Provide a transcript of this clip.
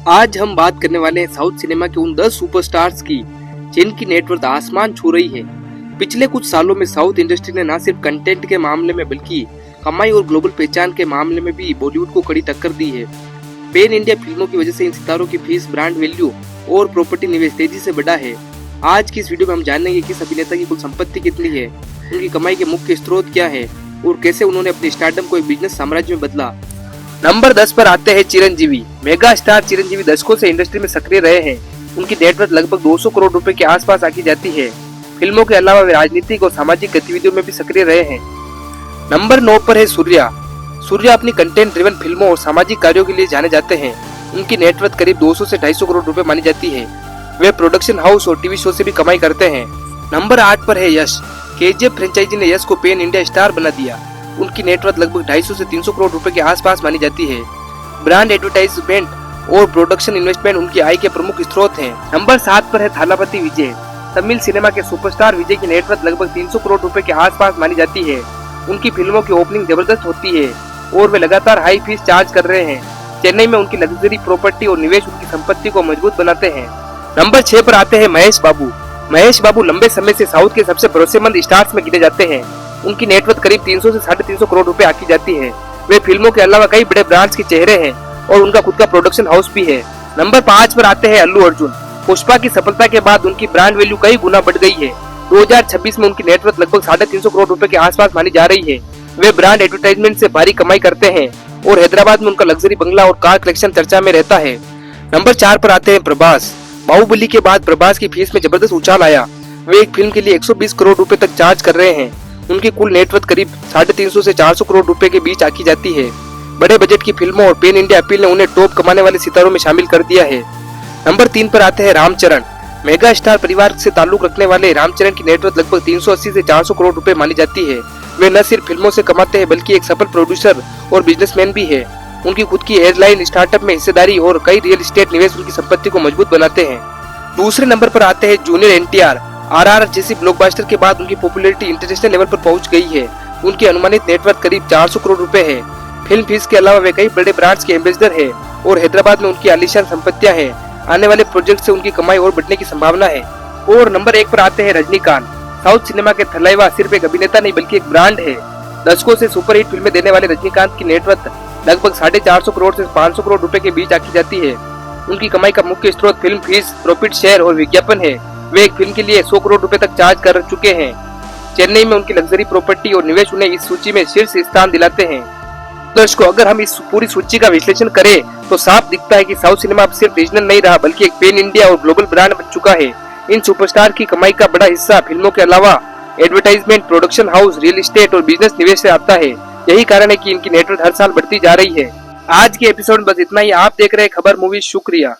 आज हम बात करने वाले हैं साउथ सिनेमा के उन 10 सुपरस्टार्स की जिनकी नेटवर्थ आसमान छू रही है। पिछले कुछ सालों में साउथ इंडस्ट्री ने न सिर्फ कंटेंट के मामले में बल्कि कमाई और ग्लोबल पहचान के मामले में भी बॉलीवुड को कड़ी टक्कर दी है। पैन इंडिया फिल्मों की वजह से इन सितारों की फीस, ब्रांड वैल्यू और प्रॉपर्टी निवेश तेजी से बढ़ा है। आज की इस वीडियो में हम जानेंगे किस अभिनेता की कुल संपत्ति कितनी है, उनकी कमाई के मुख्य स्रोत क्या है और कैसे उन्होंने अपने स्टारडम को एक बिजनेस साम्राज्य में बदला। नंबर 10 पर आते हैं चिरंजीवी। मेगा स्टार चिरंजीवी दशकों से इंडस्ट्री में सक्रिय रहे हैं। उनकी नेटवर्थ लगभग 200 करोड़ रुपए के आसपास आकी जाती है। फिल्मों के अलावा वे राजनीतिक और सामाजिक गतिविधियों में भी सक्रिय रहे हैं। नंबर 9 पर है सूर्या। सूर्या अपनी कंटेंट ड्रिवन फिल्मों और सामाजिक कार्यों के लिए जाने जाते हैं। उनकी नेटवर्थ करीब 200 से 250 करोड़ रुपए मानी जाती है। वे प्रोडक्शन हाउस और टीवी शो से भी कमाई करते हैं। नंबर 8 पर है यश। केजीएफ फ्रेंचाइजी ने यश को पैन इंडिया स्टार बना दिया। उनकी नेटवर्थ लगभग 250 से 300 करोड़ रुपए के आसपास मानी जाती है। ब्रांड एडवर्टाइजमेंट और प्रोडक्शन इन्वेस्टमेंट उनकी आय के प्रमुख स्रोत हैं। नंबर 7 पर है थालापति विजय। तमिल सिनेमा के सुपरस्टार विजय की नेटवर्थ लगभग 300 करोड़ रुपए के आसपास मानी जाती है। उनकी फिल्मों की ओपनिंग जबरदस्त होती है और वे लगातार हाई फीस चार्ज कर रहे हैं। चेन्नई में उनकी लग्जरी प्रॉपर्टी और निवेश उनकी संपत्ति को मजबूत बनाते हैं। नंबर 6 पर आते हैं महेश बाबू। महेश बाबू लंबे समय से साउथ के सबसे भरोसेमंद स्टार्स में गिने जाते हैं। उनकी नेटवर्थ करीब 300 से 350 करोड़ रुपए आकी जाती है। वे फिल्मों के अलावा कई बड़े ब्रांड्स के चेहरे हैं और उनका खुद का प्रोडक्शन हाउस भी है। नंबर 5 पर आते हैं अल्लू अर्जुन। पुष्पा की सफलता के बाद उनकी ब्रांड वैल्यू कई गुना बढ़ गई है। 2026 में उनकी नेटवर्थ लगभग 350 करोड़ रुपए के आसपास मानी जा रही है। वे ब्रांड एडवर्टाइजमेंट से भारी कमाई करते हैं और हैदराबाद में उनका लग्जरी बंगला और कार कलेक्शन चर्चा में रहता है। नंबर 4 पर आते हैं प्रभास। बाहुबली के बाद प्रभास की फीस में जबरदस्त उछाल आया। वे एक फिल्म के लिए 120 करोड़ रुपए तक चार्ज कर रहे हैं। उनकी कुल नेटवर्थ करीब 350 से 400 करोड़ रुपए के बीच आकी जाती है। बड़े बजट की फिल्मों और पैन इंडिया अपील ने उन्हें टॉप कमाने वाले सितारों में शामिल कर दिया है। नंबर 3 पर आते हैं रामचरण। मेगा स्टार परिवार से ताल्लुक रखने वाले रामचरण की नेटवर्थ लगभग 380 से 400 करोड़ रुपए मानी जाती है। वे न सिर्फ फिल्मों से कमाते हैं बल्कि एक सफल प्रोड्यूसर और बिजनेसमैन भी है। उनकी खुद की एयरलाइन स्टार्टअप में हिस्सेदारी और कई रियल एस्टेट निवेश उनकी संपत्ति को मजबूत बनाते हैं। दूसरे नंबर पर आते हैं जूनियर एनटीआर। आरआरआर जैसी ब्लॉकबस्टर के बाद उनकी पॉपुलैरिटी इंटरनेशनल लेवल पर पहुंच गई है। उनकी अनुमानित नेटवर्थ करीब 400 करोड़ रुपए है। फिल्म फीस के अलावा वे कई बड़े ब्रांड्स के एम्बेसडर है और हैदराबाद में उनकी आलीशान संपत्तियां हैं। आने वाले प्रोजेक्ट से उनकी कमाई और बढ़ने की संभावना है। और नंबर 1 पर आते हैं रजनीकांत। साउथ सिनेमा के थलाइवा सिर्फ एक अभिनेता नहीं बल्कि एक ब्रांड है। दशकों से सुपरहिट फिल्में देने वाले रजनीकांत की नेटवर्थ लगभग 450 करोड़ से 500 करोड़ रुपए के बीच आकी जाती है। उनकी कमाई का मुख्य स्रोत फिल्म फीस, प्रॉफिट शेयर और विज्ञापन है। वे एक फिल्म के लिए 100 करोड़ रुपए तक चार्ज कर चुके हैं। चेन्नई में उनकी लग्जरी प्रॉपर्टी और निवेश उन्हें इस सूची में शीर्ष स्थान दिलाते हैं। दर्शकों, अगर हम इस पूरी सूची का विश्लेषण करें तो साफ दिखता है कि साउथ सिनेमा अब सिर्फ रीजनल नहीं रहा बल्कि एक पैन इंडिया और ग्लोबल ब्रांड बन चुका है। इन सुपरस्टार की कमाई का बड़ा हिस्सा फिल्मों के अलावा advertisement, production house, real estate और बिजनेस निवेश से आता है। यही कारण है कि इनकी नेटवर्थ हर साल बढ़ती जा रही है। आज के एपिसोड में बस इतना ही। आप देख रहे हैं खबर मूवी। शुक्रिया।